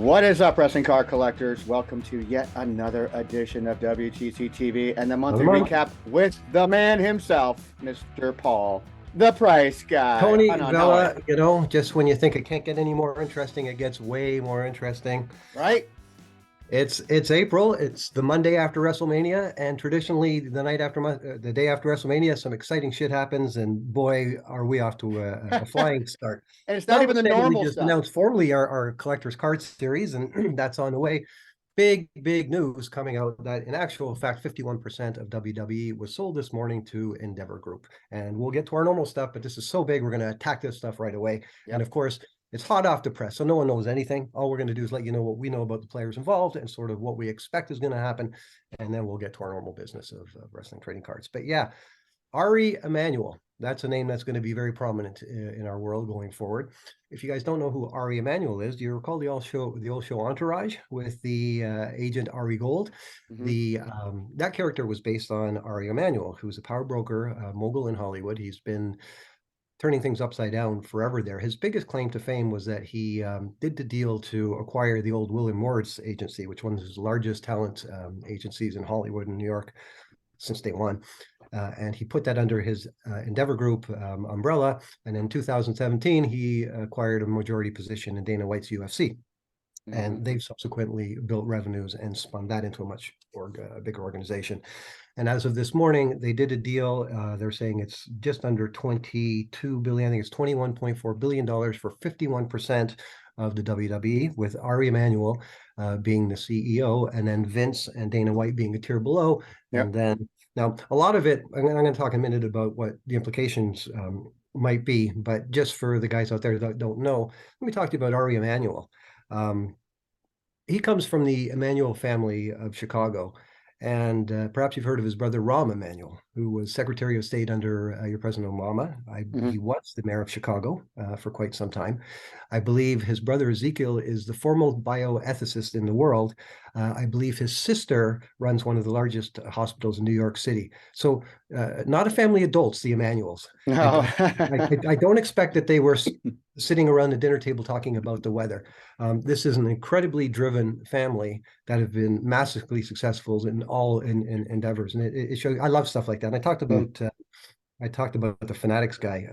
What is up, wrestling card collectors? Welcome to yet another edition of WTCtv and the monthly recap with the man himself, Mr. Paul, the Price Guy. Tony Anand, Vella, just when you think it can't get any more interesting, it gets way more interesting. Right? It's April. It's the Monday after WrestleMania, and traditionally the day after WrestleMania, some exciting shit happens, and boy, are we off to a flying start. And it's not even the normal we just stuff. announced formally our collector's card series, and that's on the way. Big news coming out that in actual fact 51% of WWE was sold this morning to Endeavor Group, and we'll get to our normal stuff, but this is so big we're going to attack this stuff right away. And of course, it's hot off the press, so no one knows anything. All we're going to do is let you know what we know about the players involved and sort of what we expect is going to happen, and then we'll get to our normal business of wrestling trading cards. But yeah, Ari Emanuel, that's a name that's going to be very prominent in our world going forward. If you guys don't know who Ari Emanuel is, do you recall the old show Entourage with the agent Ari Gold? That character was based on Ari Emanuel, who's a power broker, mogul in Hollywood. He's been turning things upside down forever there. His biggest claim to fame was that he did the deal to acquire the old William Morris agency, which one of his largest talent agencies in Hollywood and New York since day one. And he put that under his Endeavor Group umbrella. And in 2017, he acquired a majority position in Dana White's UFC. And they've subsequently built revenues and spun that into a much bigger organization. And as of this morning, they did a deal. They're saying it's just under 22 billion. I think it's $21.4 billion for 51% of the WWE, with Ari Emanuel being the CEO, and then Vince and Dana White being a tier below. And then now a lot of it, I'm going to talk a minute about what the implications might be, but just for the guys out there that don't know, let me talk to you about Ari Emanuel. He comes from the Emanuel family of Chicago. And perhaps you've heard of his brother, Rahm Emanuel, who was Secretary of State under your President Obama. He was the mayor of Chicago for quite some time. I believe his brother, Ezekiel, is the foremost bioethicist in the world. I believe his sister runs one of the largest hospitals in New York City. So not a family of adults, the Emanuels. No. I don't expect that they were sitting around the dinner table talking about the weather. This is an incredibly driven family that have been massively successful in all endeavors, and it shows. I love stuff like that. And I talked about the Fanatics guy,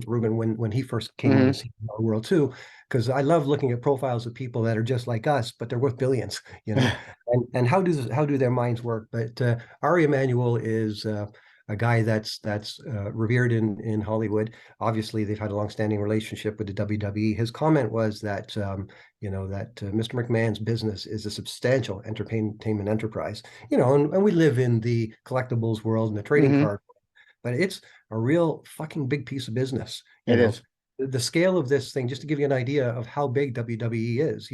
Ruben, when he first came in our world too, because I love looking at profiles of people that are just like us, but they're worth billions, and how do their minds work? But Ari Emanuel is a guy that's revered in Hollywood. Obviously, they've had a long-standing relationship with the WWE. His comment was that that Mr. McMahon's business is a substantial entertainment enterprise. And we live in the collectibles world and the trading card, but it's a real fucking big piece of business. It is. The scale of this thing, just to give you an idea of how big WWE is,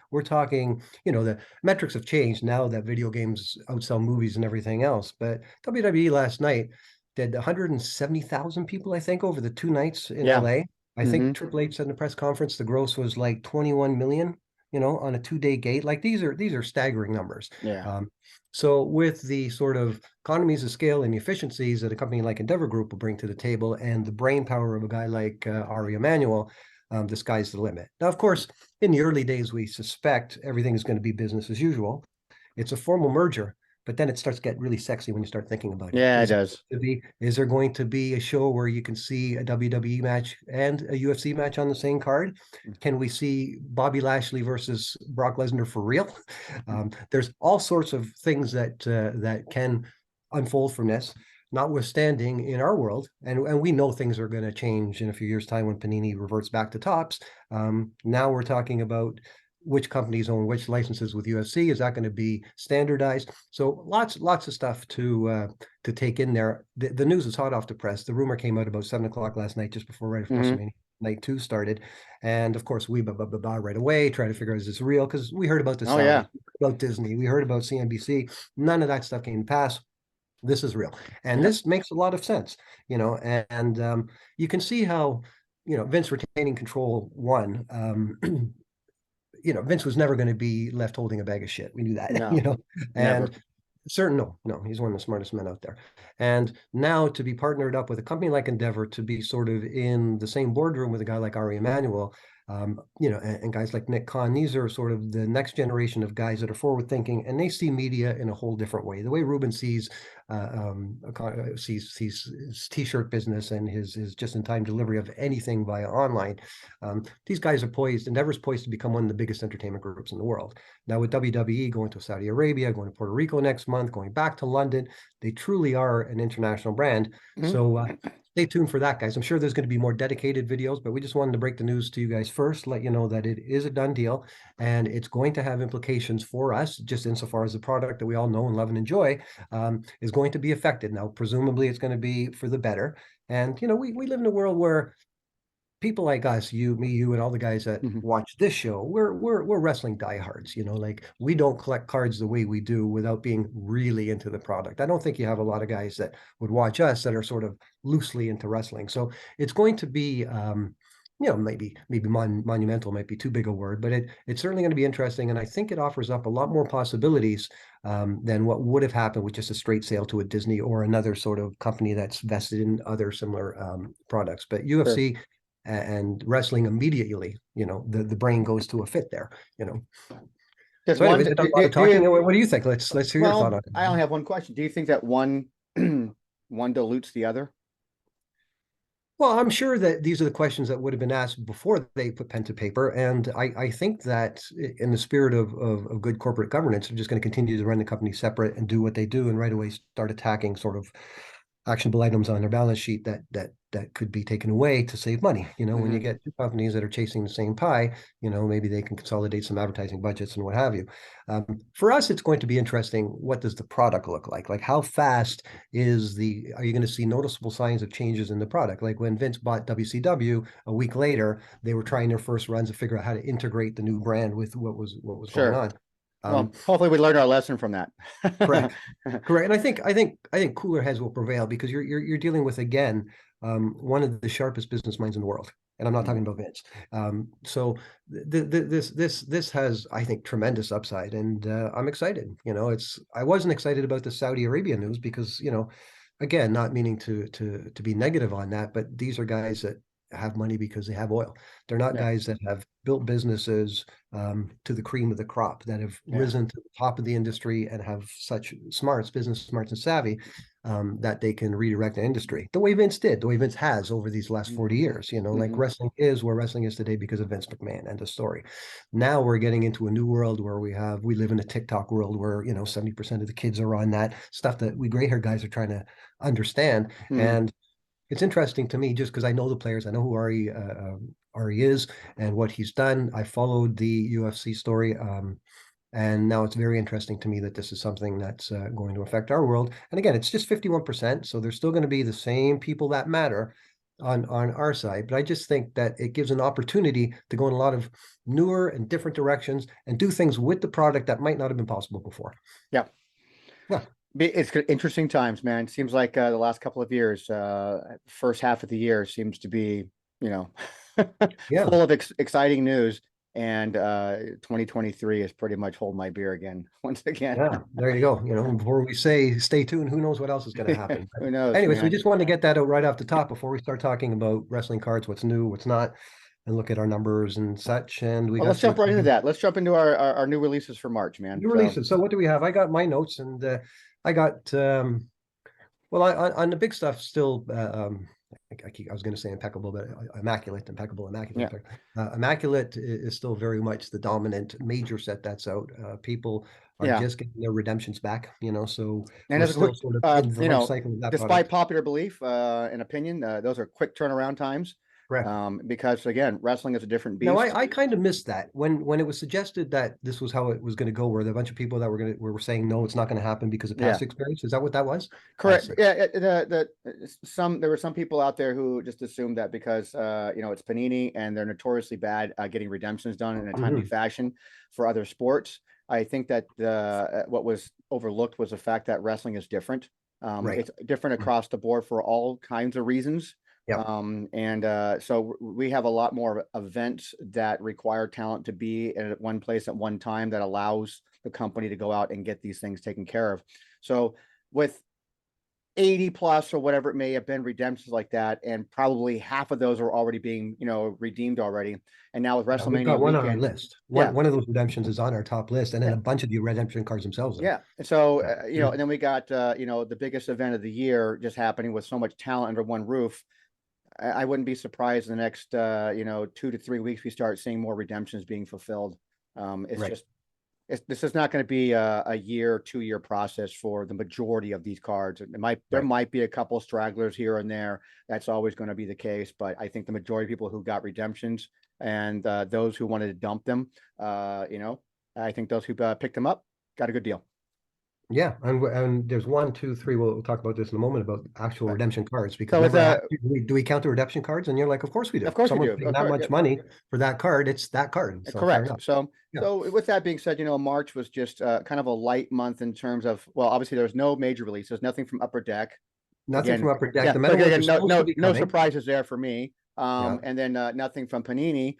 we're talking, the metrics have changed now that video games outsell movies and everything else. But WWE last night did 170,000 people, I think, over the 2 nights in LA. I think Triple H said in the press conference the gross was like 21 million, on a 2-day gate. Like these are staggering numbers. So with the sort of economies of scale and the efficiencies that a company like Endeavor Group will bring to the table, and the brain power of a guy like Ari Emanuel, the sky's the limit. Now, of course, in the early days, we suspect everything is going to be business as usual. It's a formal merger, but then it starts to get really sexy when you start thinking about it. Yeah, it does. Is there going to be a show where you can see a WWE match and a UFC match on the same card? Can we see Bobby Lashley versus Brock Lesnar for real? There's all sorts of things that can unfold from this, notwithstanding in our world, and we know things are going to change in a few years' time when Panini reverts back to Topps. Now we're talking about which companies own which licenses with UFC. Is that going to be standardized? So lots of stuff to take in there. The news is hot off the press. The rumor came out about 7:00 last night, just before WrestleMania Night 2 started. And of course, we right away, try to figure out, is this real? Because we heard about this about Disney. We heard about CNBC. None of that stuff came to pass. This is real. And this makes a lot of sense, and you can see how, Vince retaining control won. Vince was never going to be left holding a bag of shit. We knew that, and no, he's one of the smartest men out there. And now to be partnered up with a company like Endeavor, to be sort of in the same boardroom with a guy like Ari Emanuel, and guys like Nick Khan. These are sort of the next generation of guys that are forward thinking, and they see media in a whole different way. The way Ruben sees his t-shirt business and his just in time delivery of anything via online. These guys are poised. Endeavor's poised to become one of the biggest entertainment groups in the world. Now with WWE going to Saudi Arabia, going to Puerto Rico next month, going back to London, they truly are an international brand. Mm-hmm. So stay tuned for that, guys. I'm sure there's going to be more dedicated videos, but we just wanted to break the news to you guys first, let you know that it is a done deal, and it's going to have implications for us, just insofar as the product that we all know and love and enjoy is going to be affected. Now, presumably, it's going to be for the better. And, we live in a world where people like us, you, me, you, and all the guys that watch this show, we're wrestling diehards. Like, we don't collect cards the way we do without being really into the product. I don't think you have a lot of guys that would watch us that are sort of loosely into wrestling. So it's going to be, maybe monumental might be too big a word, but it's certainly going to be interesting. And I think it offers up a lot more possibilities than what would have happened with just a straight sale to a Disney or another sort of company that's vested in other similar products. But UFC. Sure. And wrestling immediately, the brain goes to a fit there, So anyways, a lot of talking. What do you think? Let's hear your thought on it. I only have one question. Do you think that one dilutes the other? Well, I'm sure that these are the questions that would have been asked before they put pen to paper. And I think that in the spirit of good corporate governance, they're just going to continue to run the company separate and do what they do, and right away start attacking sort of actionable items on their balance sheet that could be taken away to save money. When you get two companies that are chasing the same pie, maybe they can consolidate some advertising budgets and what have you. For us, it's going to be interesting. What does the product look like? Like, how fast are you going to see noticeable signs of changes in the product? Like when Vince bought WCW, a week later, they were trying their first runs to figure out how to integrate the new brand with what was sure. going on. Well, hopefully we learned our lesson from that. Correct. And I think cooler heads will prevail, because you're dealing with, again, one of the sharpest business minds in the world, and I'm not talking about Vince. So this has, I think, tremendous upside, and I'm excited. I wasn't excited about the Saudi Arabia news because, again, not meaning to be negative on that, but these are guys that have money because they have oil. They're not guys that have built businesses to the cream of the crop, that have risen to the top of the industry and have such business smarts and savvy that they can redirect the industry the way Vince did, the way Vince has over these last 40 years. Like, wrestling is where wrestling is today because of Vince McMahon, and the story. Now we're getting into a new world where we live in a TikTok world where 70% of the kids are on that stuff that we gray hair guys are trying to understand. And it's interesting to me, just because I know the players. I know who Ari is and what he's done. I followed the UFC story, and now it's very interesting to me that this is something that's going to affect our world. And again, it's just 51%, so there's still going to be the same people that matter on our side. But I just think that it gives an opportunity to go in a lot of newer and different directions and do things with the product that might not have been possible before. Yeah. It's interesting times, man. It seems like the last couple of years, first half of the year seems to be, full of exciting news. And 2023 is pretty much hold my beer again, once again. Yeah, there you go. Before we say stay tuned, who knows what else is going to happen? Who knows? Anyways, man, we just wanted to get that out right off the top before we start talking about wrestling cards, what's new, what's not, and look at our numbers and such. And let's jump right into that. Let's jump into our new releases for March, man. New releases. So what do we have? I got my notes, and I got on the big stuff still. I was going to say impeccable, but immaculate. Yeah. Immaculate is still very much the dominant major set that's out. People are just getting their redemptions back, so and as still sort of in the life cycle of that despite product. Popular belief and opinion, those are quick turnaround times. Correct. Because again, wrestling is a different beast. No, I kind of missed that when it was suggested that this was how it was going to go, where there were a bunch of people that were saying no, it's not going to happen because of past experience. Is that what that was? Correct. Yeah. There were some people out there who just assumed that because it's Panini and they're notoriously bad at getting redemptions done in a timely fashion for other sports. I think that what was overlooked was the fact that wrestling is different. It's different across the board for all kinds of reasons. Yep. So we have a lot more events that require talent to be at one place at one time that allows the company to go out and get these things taken care of. So with 80 plus or whatever it may have been redemptions like that, and probably half of those are already being, redeemed already. And now with Yeah, we've WrestleMania got one on our weekend, list. yeah, One of those redemptions is on our top list, and then yeah, a bunch of the redemption cards themselves are. yeah. And so, So, and then we got, the biggest event of the year just happening with so much talent under one roof. I wouldn't be surprised in the next, 2 to 3 weeks we start seeing more redemptions being fulfilled. It's right. just this is not going to be a year, 2 year process for the majority of these cards. There Right. might be a couple stragglers here and there. That's always going to be the case. But I think the majority of people who got redemptions and those who wanted to dump them, I think those who picked them up got a good deal. Yeah, and there's one, two, three. We'll talk about this in a moment about actual Right. redemption cards, because So with remember, do we count the redemption cards? And you're like, of course we do. of course we Someone's do. paying Of that course, much money for that card. It's that card. So fair correct. enough. So, Yeah. so with that being said, March was just kind of a light month in terms of, well, obviously there was no major releases, nothing from Upper Deck. Nothing Again, from Upper Deck. yeah. The So metal ones are again, no, supposed to no, be no coming. surprises there for me. Yeah. And then nothing from Panini,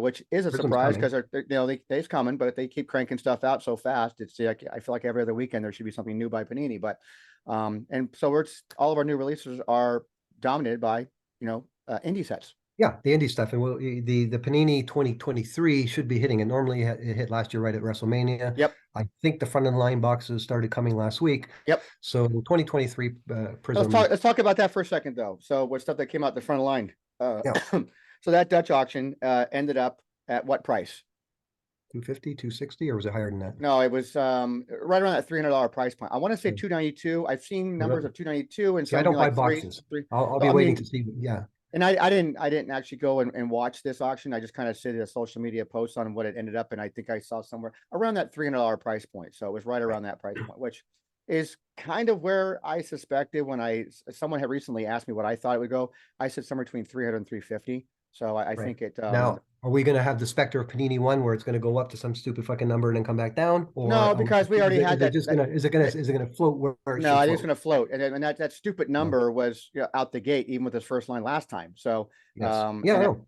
which is a Prizm's surprise coming. because they's coming, but they keep cranking stuff out so fast. It's like I feel like every other weekend there should be something new by Panini. But and so all of our new releases are dominated by indie sets. Yeah, the indie stuff, and the Panini 2023 should be hitting it. Normally, it hit last year right at WrestleMania. Yep. I think the front of the line boxes started coming last week. Yep. So 2023 Let's Prizm. talk about that for a second though. So what stuff that came out the front of the line? Yeah. So that Dutch auction ended up at what price? 250, 260, or was it higher than that? No, it was right around that $300 price point. I want to say 292. I've seen numbers of 292 and See, I something don't buy like boxes. three. I'll So, be waiting to see. Yeah. And I didn't actually go and watch this auction. I just kind of see the social media posts on what it ended up, and I think I saw somewhere around that $300 price point. So it was right around that price point, which is kind of where I suspected when someone had recently asked me what I thought it would go. I said somewhere between 300 and 350. So I Right. think it Now, are we going to have the specter of Panini one where it's going to go up to some stupid fucking number and then come back down? Or no, because we already had that. Is it going to float where it No, should I think it's float? going to float, and that stupid number was out the gate, even with his first line last time. So, Yes. Yeah, I know.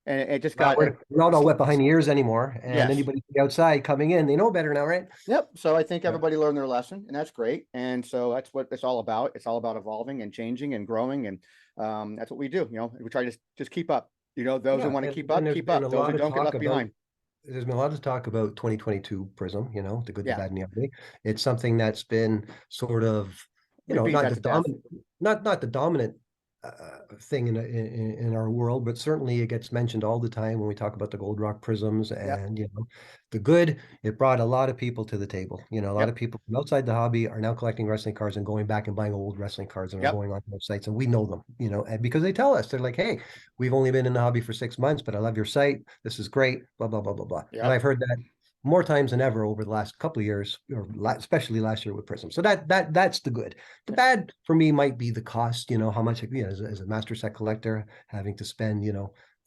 and it just Now got we're not all wet behind the ears anymore, and yes. anybody outside coming in, they know better now, right? Yep. So I think everybody learned their lesson, and that's great. And so that's what it's all about. It's all about evolving and changing and growing, and that's what we do. We try to just keep up. Those who want to keep up, keep up. Those who don't get left behind. There's been a lot of talk about 2022 Prizm, the good, the Yeah. bad, and the ugly. It's something that's been sort of, We beat not that the to death. dominant, not the dominant thing in our world, but certainly it gets mentioned all the time when we talk about the Gold Rock Prisms, and Yep. the good. It brought a lot of people to the table. A lot Yep. of people from outside the hobby are now collecting wrestling cards and going back and buying old wrestling cards, and are Yep. going on websites, and we know them, and because they tell us, they're like, hey, we've only been in the hobby for 6 months, but I love your site. This is great, blah, blah, blah, blah, blah. Yep. And I've heard that more times than ever over the last couple of years, or especially last year with Prizm. So that's the good. The bad for me might be the cost. How much, as a master set collector, having to spend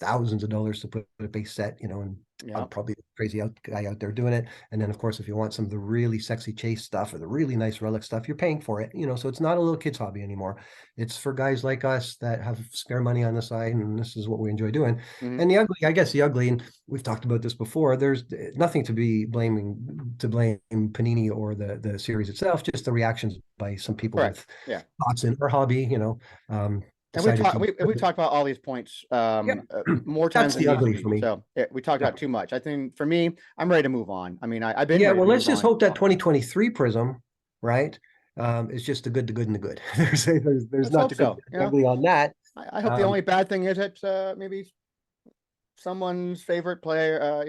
thousands of dollars to put a base set, and I'm probably the crazy guy out there doing it. And then, of course, if you want some of the really sexy chase stuff or the really nice relic stuff, you're paying for it. So it's not a little kid's hobby anymore. It's for guys like us that have spare money on the side, and this is what we enjoy doing. Mm-hmm. And the ugly, and we've talked about this before, there's nothing to blame Panini or the series itself, just the reactions by some people with thoughts in our hobby, and we talked about all these points more times than the ugly for me. So we talked about too much. I think for me, I'm ready to move on. I mean, I've been well, let's just hope that 2023 Prizm, right, is just the good, and the good. There's not the good, the ugly on that. I hope the only bad thing is that maybe someone's favorite player,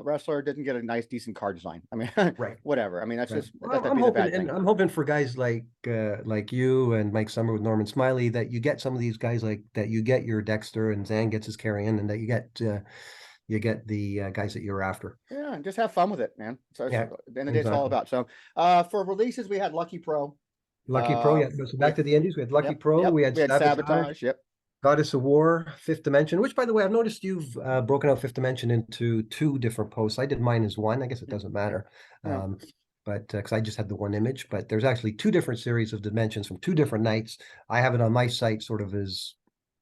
wrestler didn't get a nice, decent card design. I mean, right, whatever. I mean, that's just I'm hoping for guys like you and Mike Summer with Norman Smiley, that you get some of these guys like that. You get your Dexter and Zan gets his carry-in, and that you get the guys that you're after. Yeah, and just have fun with it, man. So at the end of the day, it's all about. So for releases, we had Lucky Pro. So back to the indies. We had Lucky Pro. We had Sabotage. Yep. Goddess of War, Fifth Dimension, which, by the way, I've noticed you've broken out Fifth Dimension into 2 different posts. I did mine as one. I guess it doesn't matter. But because I just had the one image, but there's actually 2 different series of dimensions from 2 different nights. I have it on my site sort of as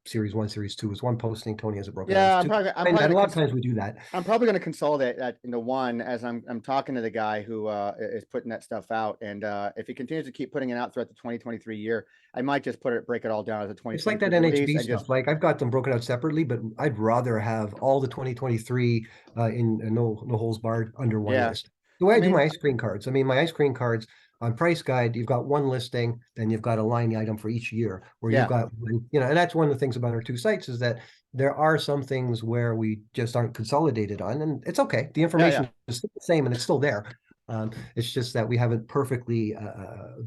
series 1, series 2 is one posting. Tony has it broken out Yeah, as I'm two. probably I'm And probably a gonna lot of times we do that. I'm probably going to consolidate that into one as I'm talking to the guy who is putting that stuff out. And if he continues to keep putting it out throughout the 2023 year, I might just break it all down as a It's like that 2023 release NHB and just stuff. Like I've got them broken out separately, but I'd rather have all the 2023 in no holds barred under one yeah. list. The way I I do mean, my ice cream cards. I mean, my ice cream cards on Price Guide, you've got one listing, then you've got a line item for each year, where you've yeah, got, and that's one of the things about our two sites is that there are some things where we just aren't consolidated on, and it's okay. The yeah. information is still the same and it's still there. It's just that we haven't perfectly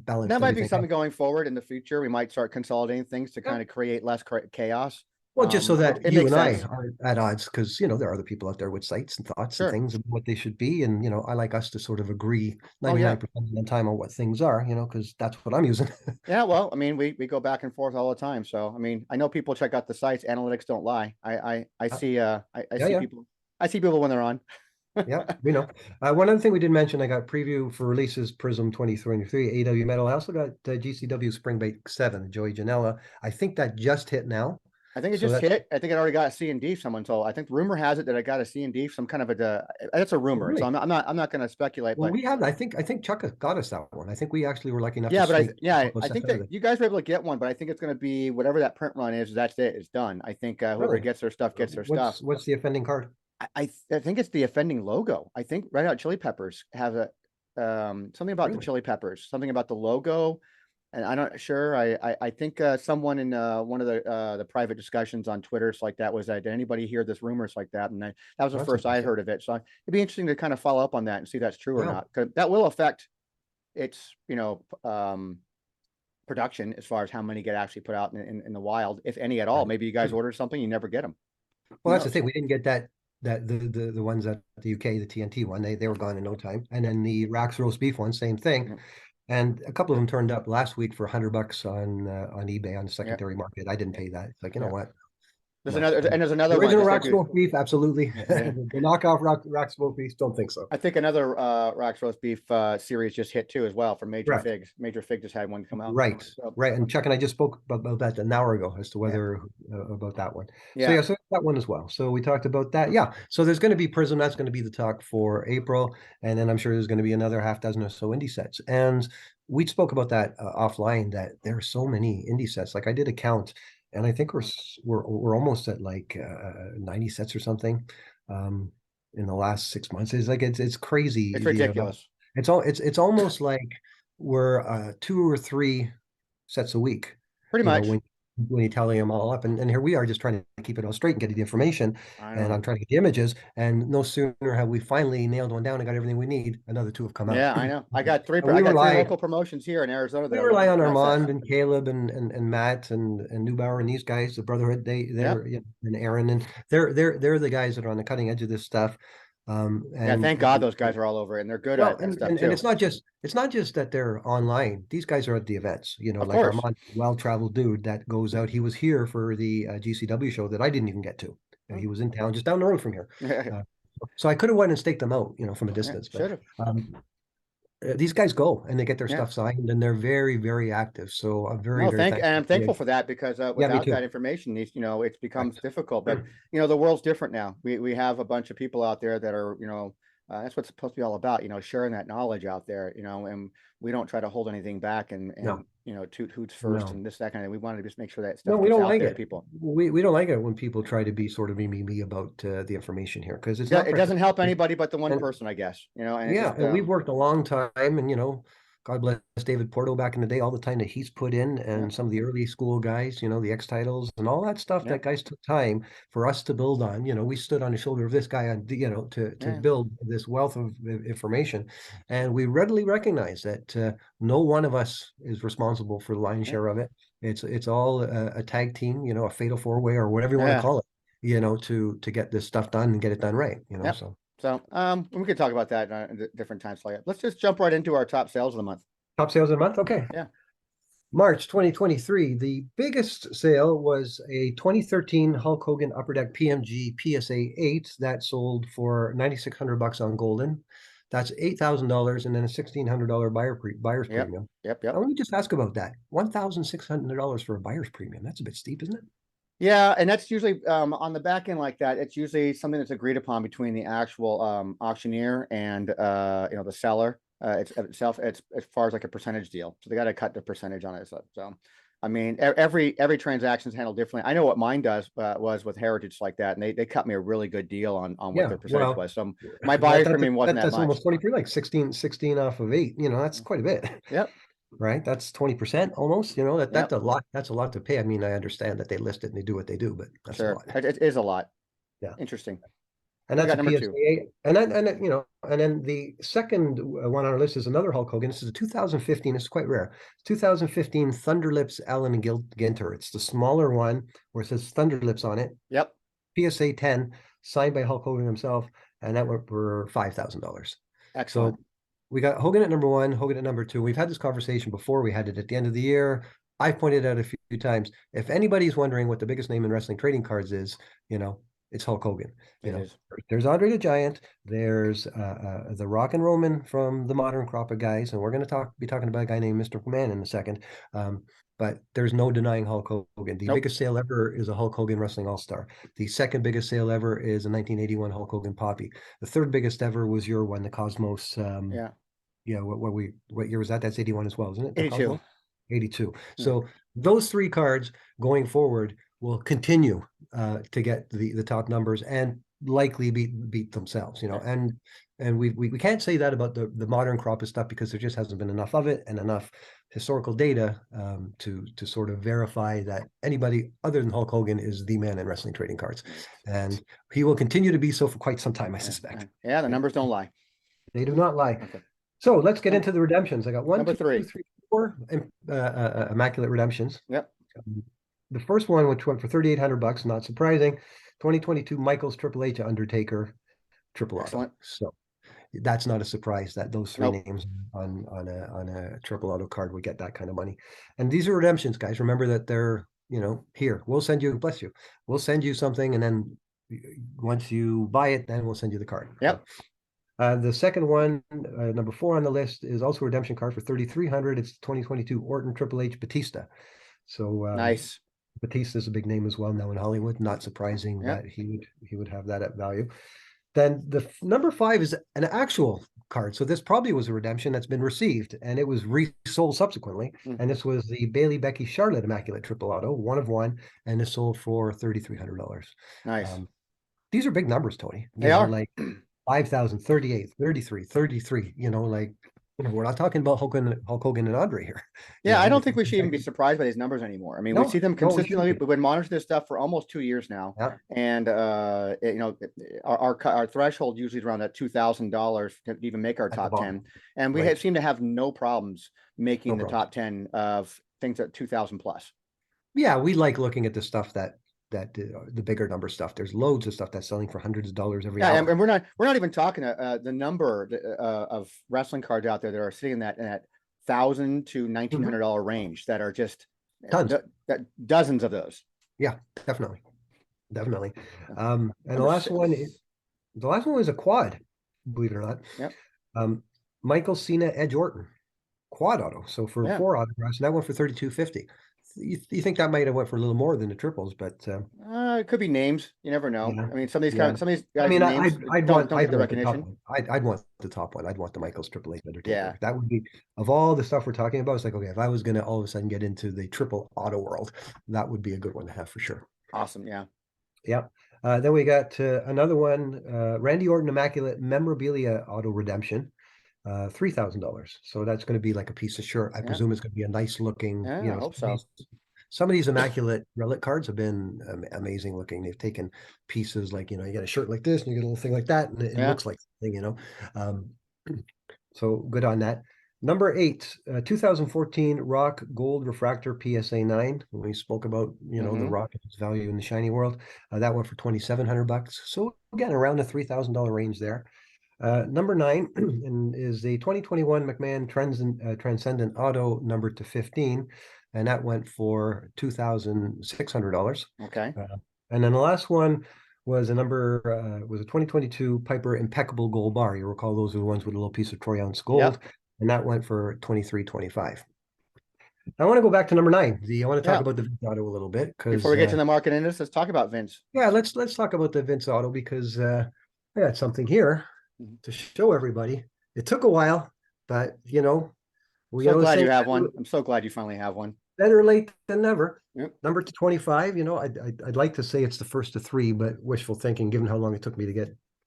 balanced That might be everything out. something going forward in the future. We might start consolidating things to Yeah. kind of create less chaos. Well, just so It, that it you makes and I sense. aren't at odds, because there are other people out there with sites and thoughts and Sure. things and what they should be, and I like us to sort of agree Oh yeah. 99% of the time on what things are, because that's what I'm using. Yeah, well, I mean, we go back and forth all the time. So, I mean, I know people check out the sites. Analytics don't lie. I see I Yeah, see yeah, people when they're on. yeah. We know. One other thing we didn't mention, I got preview for releases Prizm 2023 AW Metal. I also got GCW Spring Break 7, Joey Janela. I think that just hit now. I think it So just that's hit. I think it already got a C and D. Someone told. I think rumor has it that I got a C and D. Some kind of that's a rumor. So really I'm not going to speculate. well. But We have. I think Chuck got us that one. I think we actually were lucky enough to yeah, sneak a couple of I sets think out of that it. you guys were able to get one. But I think it's going to be whatever that print run is. That's it. It's done. I think whoever Really? gets their stuff gets their stuff. What's the offending card? I think it's the offending logo. I think Red Hot Chili Peppers have a something about the Really? Chili Peppers, something about the logo, and I'm not sure. I think someone in one of the private discussions on Twitter like that was did anybody hear this rumors like that? And that was the That's first I interesting. heard of it. So it'd be interesting to kind of follow up on that and see if that's true or Yeah. not, because that will affect its production as far as how many get actually put out in the wild, if any at all. Right. Maybe you guys ordered something, you never get them. Who Well, that's the knows? thing. We didn't get that the ones at the UK, the TNT one, they were gone in no time. And then the Rax roast beef one, same thing. Yeah. And a couple of them turned up last week for $100 on eBay on the Yeah. secondary market. I didn't pay that. It's like, you know Yeah. what? There's No. another, and there's The another one, original just like Rax roast beef, absolutely. yeah. The knockoff Rax roast beef, don't think so. I think another Rox roast beef series just hit too as well from Major Correct. Figs. Major Fig just had one come out. Right, So right. And Chuck and I just spoke about that an hour ago as to yeah, whether about that one. So yeah, yeah, so that one as well. So we talked about that. Yeah. So there's going to be Prizm. That's going to be the talk for April, and then I'm sure there's going to be another half dozen or so indie sets. And we spoke about that offline. That there are so many indie sets. Like I did a count, and I think we're almost at like 90 sets or something in the last 6 months. It's like it's crazy. it's ridiculous. It's almost like we're 2 or 3 sets a week, Pretty much. when you tally them all up. And here we are just trying to keep it all straight and get the information. I And know. I'm trying to get the images. And no sooner have we finally nailed one down and got everything we need, another 2 have come out. Yeah, I know. I got three. And I got three local promotions here in Arizona we that are rely looking on for sets. Armand and Caleb and Matt and Neubauer and these guys, the Brotherhood. Yeah, And Aaron, and they're the guys that are on the cutting edge of this stuff. yeah. And Thank God those guys are all over it, and they're good well, at that stuff and too. it's not just that they're online. These guys are at the events. Of Like course. Armand, well-traveled dude that goes out. He was here for the GCW show that I didn't even get to. He was in town just down the road from here. Yeah, Uh, so I could have went and staked them out, from a distance. But should have. these guys go and they get their Yeah. stuff signed, and they're very, very active. So I'm very, No, very thankful. and I'm thankful for that because Yeah, me without too. that information, it becomes Right. difficult. But the world's different now. We have a bunch of people out there that are that's what's supposed to be all about. Sharing that knowledge out there. And we don't try to hold anything back and No, toot hoots first no. and this that kind of thing. We want to just make sure that No, stuff we gets don't out like there to it. people. We don't like it when people try to be sort of me about the information here, because it's Yeah, not it doesn't help practical. anybody but the one And person, I guess. And it yeah, just and we've worked a long time, and God bless David Porto back in the day, all the time that he's put in, yeah, and some of the early school guys, the X titles and all that stuff. yeah, That guys took time for us to build on. We stood on the shoulder of this guy on, to yeah, build this wealth of information, and we readily recognize that no one of us is responsible for the lion's yeah, share of it. It's all a tag team, a fatal 4-way or whatever you want to yeah. call it, to get this stuff done and get it done right. Yep. So. So we could talk about that at different times. Let's just jump right into our top sales of the month. Top sales of the month? Okay. Yeah. March 2023, the biggest sale was a 2013 Hulk Hogan Upper Deck PMG PSA 8 that sold for $9,600 on Golden. That's $8,000 and then a $1,600 buyer's Yep. premium. Yep. Now, let me just ask about that. $1,600 for a buyer's premium. That's a bit steep, isn't it? Yeah, and that's usually on the back end like that. It's usually something that's agreed upon between the actual auctioneer and the seller. It's itself. It's as far as like a percentage deal, so they got to cut the percentage on it. So, I mean, every transaction is handled differently. I know what mine does was with Heritage like that, and they cut me a really good deal on what Yeah, their percentage well, was. So my buyer's premium wasn't that that's much. almost 20%, like 16 off of 8. That's quite a bit. Yep. Right? That's 20% almost. That's Yep. a lot. That's a lot to pay. I mean, I understand that they list it and they do what they do, but that's a Sure. lot. It is a lot. Yeah. Interesting. And What do we that's got a number two? PSA. And then the second one on our list is another Hulk Hogan. This is a 2015. It's quite rare. 2015 Thunderlips Allen Ginter. It's the smaller one where it says Thunderlips on it. Yep. PSA 10, signed by Hulk Hogan himself, and that went for $5,000. Excellent. So we got Hogan at number one, Hogan at number two. We've had this conversation before. We had it at the end of the year. I've pointed out a few times. If anybody's wondering what the biggest name in wrestling trading cards is, it's Hulk Hogan. It is. There's Andre the Giant. There's the Rock and Roman from the modern crop of guys, and we're going to be talking about a guy named Mr. McMahon in a second. But there's no denying Hulk Hogan. The biggest sale ever is a Hulk Hogan Wrestling All-Star. The second biggest sale ever is a 1981 Hulk Hogan Poppy. The third biggest ever was your one, the Cosmos. What year was that? That's 81 as well, isn't it? 82. 82. So those three cards going forward will continue to get the top numbers and likely beat themselves, and we can't say that about the modern crop of stuff because there just hasn't been enough of it and enough historical data to sort of verify that anybody other than Hulk Hogan is the man in wrestling trading cards, and he will continue to be so for quite some time, I suspect. Yeah, the numbers don't lie. They do not lie. Okay. So let's get into the redemptions. I got one, number two, three. 3, 4 immaculate redemptions. Yep. The first one, which went for $3,800, not surprising. 2022 Michaels Triple H Undertaker Triple Auto. So that's not a surprise that those three names on a triple auto card would get that kind of money. And these are redemptions, guys. Remember that they're here. We'll send you, bless you. We'll send you something, and then once you buy it, then we'll send you the card. Yep. The second one, number 4 on the list, is also a redemption card for $3,300. It's 2022 Orton Triple H Batista. So nice. Batista is a big name as well now in Hollywood. Not surprising that he would have that at value. Then the number 5 is an actual card. So this probably was a redemption that's been received, and it was resold subsequently. And this was the Bailey Becky Charlotte Immaculate Triple Auto, 1 of 1, and it's sold for $3,300. Nice. These are big numbers, Tony. They are like 5,000, 38, 33, 33. We're not talking about Hulk Hogan and Andre here. Yeah, I don't think we should even be surprised by these numbers anymore. I mean, we see them consistently. We've been monitoring this stuff for almost 2 years now, and our threshold usually is around that $2,000 to even make our top 10, and we seem to have no problems making the top 10 of things at 2,000 plus. Yeah, we like looking at the stuff that the bigger number stuff. There's loads of stuff that's selling for hundreds of dollars every hour. And we're not even talking the number of wrestling cards out there that are sitting in that $1,000 to $1,900 range that are just tons, dozens of those. Yeah, definitely. And the last one is a quad, believe it or not. Yep. Michael Cena Edge Orton quad auto. So for 4 autographs, and that went for $3,250. You think that might have went for a little more than the triples, but it could be names. You never know. Yeah. I mean, some of these guys. I mean, names I'd want the recognition. I'd want the top one. I'd want the Michaels Triple H Undertaker. Yeah. That would be, of all the stuff we're talking about. It's like, okay, if I was going to all of a sudden get into the triple auto world, that would be a good one to have for sure. Awesome. Yeah. Yep. Then we got another one, Randy Orton Immaculate Memorabilia Auto Redemption. $3,000. So that's going to be like a piece of shirt. I presume it's going to be a nice looking. I hope so. Some of these immaculate relic cards have been amazing looking. They've taken pieces like, you get a shirt like this and you get a little thing like that, and it looks like something, so good on that. Number 8, 2014 Rock Gold Refractor PSA 9. When we spoke about, the Rock and its value in the shiny world, that went for $2,700. So again, around the $3,000 range there. Number 9 is the 2021 McMahon Transcendent Auto number to 15, and that went for $2,600. Okay. And then the last one was a 2022 Piper Impeccable Gold Bar. You recall those are the ones with a little piece of troy ounce gold, and that went for $2,325. I want to go back to number 9. I want to talk Yeah. about the Vince Auto a little bit Before because we get to the market index, let's talk about Vince. yeah, let's talk about the Vince Auto because I got something here Mhm. to show everybody. It took a while, but we So know the glad you saying, have one. I'm so glad you finally have one. better late than never. Yep. Number 25. I'd like to say it's the first of 3, but wishful thinking, given how long it took me to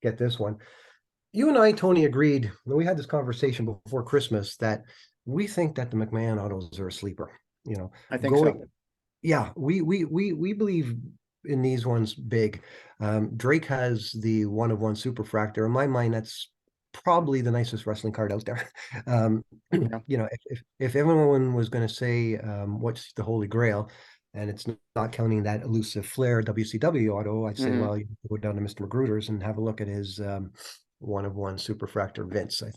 get this one. You and I, Tony, agreed when we had this conversation before Christmas that we think that the McMahon autos are a sleeper. I think Going, so. yeah, we believe in these ones big. Drake has the one of one superfractor. In my mind, that's probably the nicest wrestling card out there. Um, Yeah. if everyone was going to say what's the Holy Grail, and it's not counting that elusive Flair WCW auto, I'd say, Hmm. well, you go down to Mr. Magruder's and have a look at his one of one superfractor Vince. I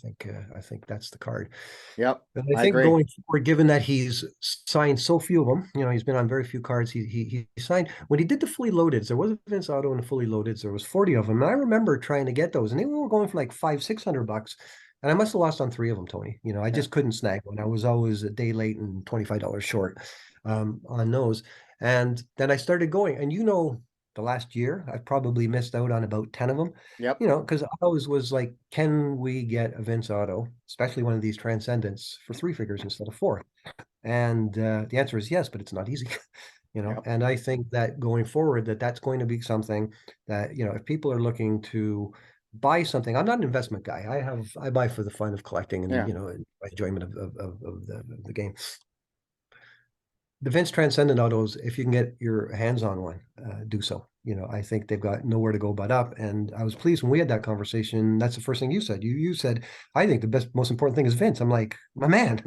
think that's the card. Yep. And I I think agree. going forward, given that he's signed so few of them, he's been on very few cards. He signed when he did the fully loaded. There was a Vince Auto and the fully loaded. There was 40 of them. And I remember trying to get those, and they were going for like $500-600. And I must have lost on 3 of them, Tony. I Yeah. just couldn't snag one. I was always a day late and $25 short on those. And then I started going, and the last year I've probably missed out on about 10 of them. Yep. Because I always was like, can we get a Vince Auto, especially one of these Transcendents, for 3 figures instead of 4? And the answer is yes, but it's not easy. Yep. And I think that going forward, that's going to be something that, if people are looking to buy something, I'm not an investment guy. I buy for the fun of collecting and, Yeah. enjoyment of the game. The Vince Transcendent autos, if you can get your hands on one, do so. I think they've got nowhere to go but up. And I was pleased when we had that conversation. That's the first thing you said. You said, I think the most important thing is Vince. I'm like, my man,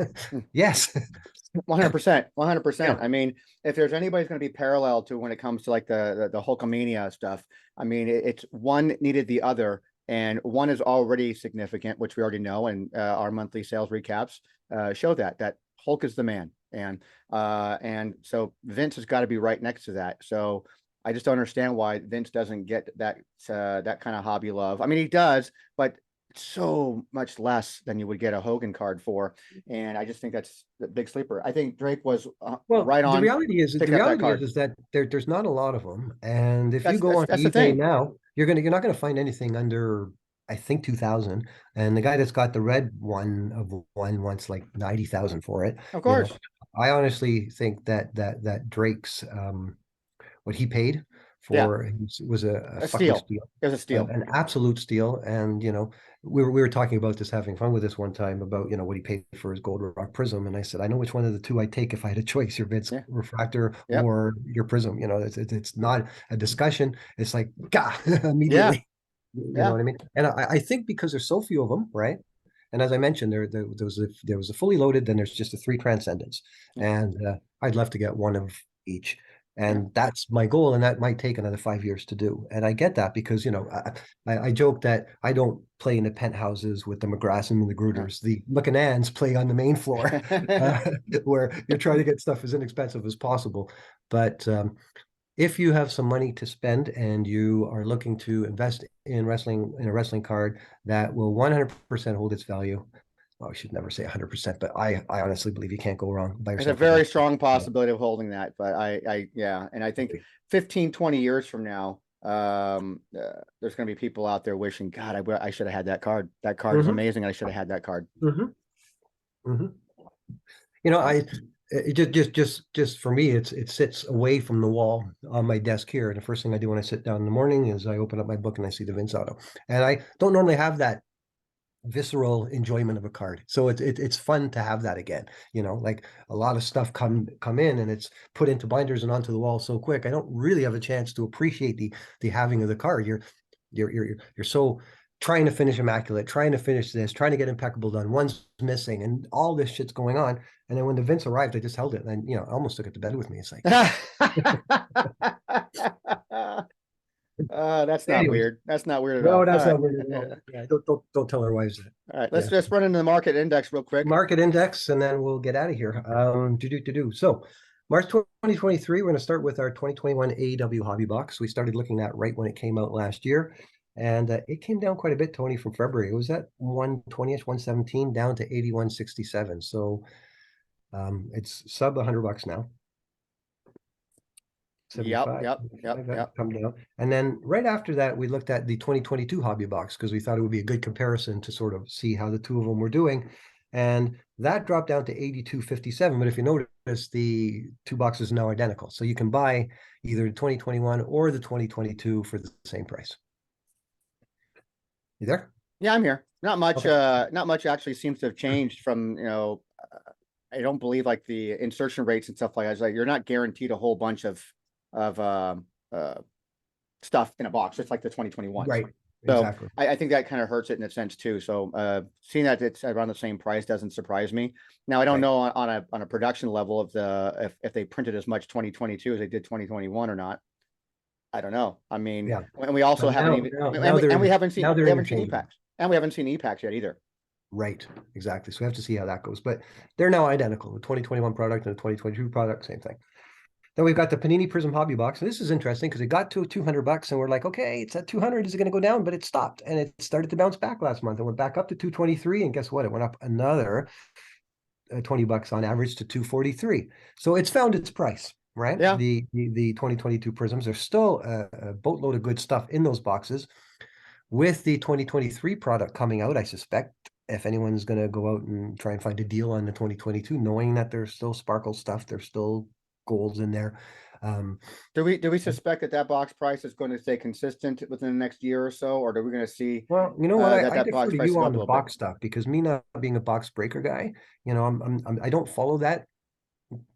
yes. 100%. 100%. Yeah. I mean, if there's anybody's going to be parallel to when it comes to like the Hulkamania stuff, I mean, it's one needed the other, and one is already significant, which we already know, and our monthly sales recaps show that Hulk is the man, and so Vince has got to be right next to that. So I just don't understand why Vince doesn't get that kind of hobby love. I mean, he does, but it's so much less than you would get a Hogan card for. And I just think that's the big sleeper. I think Drake was Well, right the on reality is, picking up that card. that there's not a lot of them. And if you That's go that's on that's the eBay thing. now, you're not gonna find anything under, I think, 2,000. And the guy that's got the red one of one wants like 90,000 for it. Of You know, course. I honestly think that Drake's what he paid Yeah. for was a A fucking steal. steal, It was a steal. an absolute steal. And we were talking about this, having fun with this one time about what he paid for his Gold Rock Prism, and I said, I know which one of the two I'd take if I had a choice: your Vince Yeah. Refractor Yep. or your Prism. It's not a discussion. It's like, gah, Yeah. immediately. You know Yeah. what I mean? And I think because there's so few of them, right? And as I mentioned, there was a fully loaded, then there's just the 3 Transcendents, Yeah. and I'd love to get one of each. Yeah. And that's my goal, and that might take another 5 years to do. And I get that because I joke that I don't play in the penthouses with the McGrath and the Gruders. The McAnans play on the main floor, where you're trying to get stuff as inexpensive as possible. But if you have some money to spend and you are looking to invest in a wrestling card that will 100% hold its value, well, I should never say 100%, but I honestly believe you can't go wrong by There's a yourself. very strong possibility of holding that, but yeah, and I think 15, 20 years from now, there's going to be people out there wishing, God, I should have had that card. That card is Mm-hmm. amazing. I should have had that card. Mm-hmm. Mm-hmm. Just for me, it sits away from the wall on my desk here. And the first thing I do when I sit down in the morning is I open up my book and I see the Vince Auto. And I don't normally have that visceral enjoyment of a card, so it's fun to have that again. Like a lot of stuff come in and it's put into binders and onto the wall so quick. I don't really have a chance to appreciate the having of the card. You're so trying to finish immaculate, trying to finish this, trying to get impeccable done. One's missing, and all this shit's going on. And then when the Vince arrived, I just held it, and I almost took it to bed with me. It's like, that's not anyways, weird. That's not weird at no, all. All that's right. not weird at all. Yeah, don't tell our wives that. All right. Let's Yeah. just run into the market index real quick. Market index, and then we'll get out of here. So March 2023, we're going to start with our 2021 AEW hobby box. We started looking at right when it came out last year, and it came down quite a bit, Tony, from February. It was at 120ish, 117, down to 81.67. So It's sub $100 now. Yep, 75, yep, yep, 75, that yep. come down. And then right after that, we looked at the 2022 hobby box because we thought it would be a good comparison to sort of see how the two of them were doing. And that dropped down to 82.57. But if you notice, the two boxes are now identical. So you can buy either the 2021 or the 2022 for the same price. You there? Yeah, I'm here. Not much. Okay. Not much actually seems to have changed from, I don't believe like the insertion rates and stuff like that. It's like you're not guaranteed a whole bunch of uh stuff in a box, just like the 2021s. Right. So Exactly. I think that kind of hurts it in a sense too. So seeing that it's around the same price doesn't surprise me. Now I don't Right. know on a production level of if they printed as much 2022 as they did 2021 or not. I don't know. I mean, Yeah. and we also But haven't even now we haven't now seen they're we haven't seen interchangeable. EPACs and we haven't seen EPACs yet either. Right, exactly. So we have to see how that goes. But they're now identical. The 2021 product and the 2022 product, same thing. Then we've got the Panini Prizm Hobby Box. And this is interesting because it got to $200 and we're like, okay, it's at 200. Is it going to go down? But it stopped and it started to bounce back last month. It went back up to 223. And guess what? It went up another $20 on average to 243. So it's found its price, right? Yeah. The 2022 Prisms. There's still a boatload of good stuff in those boxes. With the 2023 product coming out, I suspect if anyone's going to go out and try and find a deal on the 2022, knowing that there's still sparkle stuff, there's still golds in there. Do we suspect that box price is going to stay consistent within the next year or so, or are we going to see Well, you know what? I that defer box to price you go on up a the little bit? box stuff because me not being a box breaker guy, I don't follow that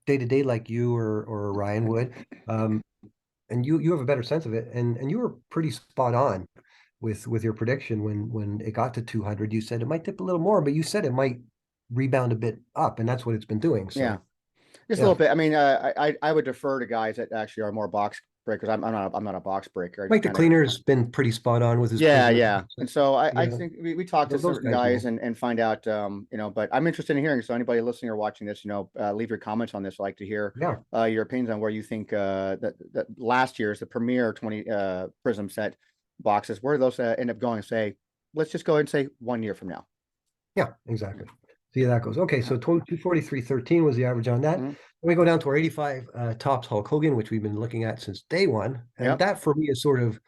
day to day like you or Ryan would. And you have a better sense of it, and you were pretty spot on with your prediction when it got to 200. You said it might dip a little more, but you said it might rebound a bit up, and that's what it's been doing. Yeah. So Just a yeah, little bit. I mean, I would defer to guys that actually are more box breakers. I'm not a box breaker. I just Mike the kind of Cleaner's been pretty spot on with his yeah, Prism. yeah. And so I Yeah, think we talk to those certain guys guys know. and find out but I'm interested in hearing. So anybody listening or watching this, leave your comments on this. I'd like to hear Yeah, your opinions on where you think that last year's the premier 20 Prism set boxes, where those end up going. Say, let's just go ahead and say 1 year from now. yeah, exactly. See how that goes. Okay, so 243.13 was the average on that. Mhm. We go down to our 85 tops Hulk Hogan, which we've been looking at since day one. And Yep. that for me is sort of,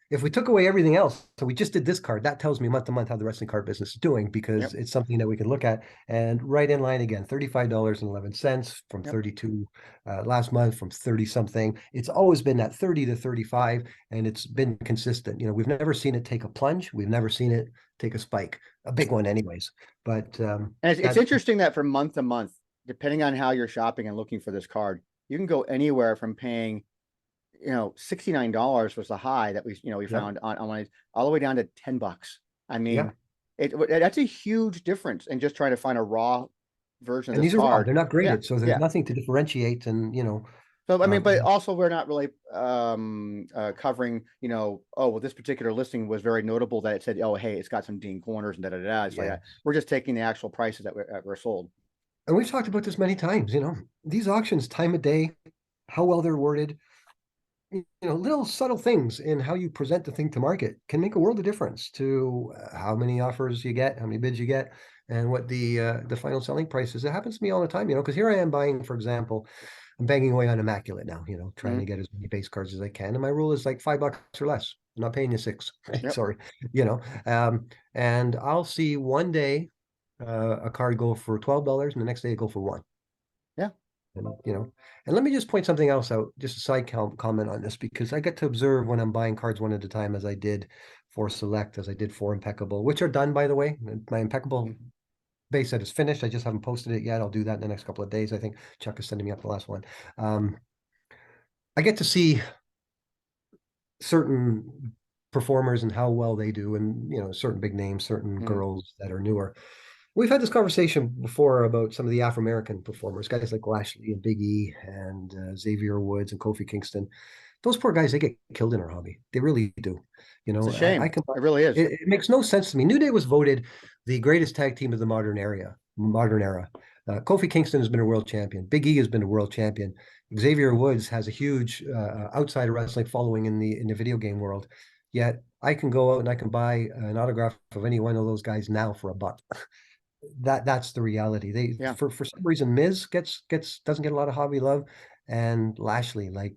if we took away everything else, so we just did this card, that tells me month to month how the wrestling card business is doing because Yep. it's something that we can look at. And right in line again, $35.11 from Yep. 32 last month, from 30 something. It's always been that 30 to 35, and it's been consistent. We've never seen it take a plunge. We've never seen it take a spike, a big one anyways. But And it's interesting that from month to month, depending on how you're shopping and looking for this card, you can go anywhere from paying, $69 was the high that we yeah, found on one, all the way down to $10. I yeah. mean, that's a huge difference in just trying to find a raw version of And this these are raw, card. they're not Yeah, graded, so there's yeah. nothing to differentiate. And So I mean, but um, also we're not really covering, oh well, this particular listing was very notable that it said, oh hey, it's got some ding corners and da da da. It's like yeah. that. We're just taking the actual prices that were sold. And we've talked about this many times. These auctions, time of day, how well they're worded, little subtle things in how you present the thing to market can make a world of difference to how many offers you get, how many bids you get, and what the final selling price is. It happens to me all the time, because here I am buying, for example, I'm banging away on Immaculate now, trying to Mhm. get as many base cards as I can. And my rule is like $5 or less. I'm not paying you $6. Yep. Sorry. And I'll see one day a card go for $12 and the next day it go for one. Yeah. And let me just point something else out, just a side comment on this, because I get to observe when I'm buying cards one at a time, as I did for Select, as I did for Impeccable, which are done, by the way. My Impeccable base set is finished. I just haven't posted it yet. I'll do that in the next couple of days. I think Chuck is sending me up the last one. I get to see certain performers and how well they do, and certain big names, certain Mhm. girls that are newer. We've had this conversation before about some of the Afro-American performers, guys like Lashley and Big E and Xavier Woods and Kofi Kingston. Those poor guys, they get killed in our hobby. They really do. It's a I shame. can. It really is. It makes no sense to me. New Day was voted the greatest tag team of the modern era. Kofi Kingston has been a world champion. Big E has been a world champion. Xavier Woods has a huge outside of wrestling following in the video game world. Yet I can go out and I can buy an autograph of any one of those guys now for $1. that's the reality. They Yeah. for some reason Miz doesn't get a lot of hobby love, and Lashley, like,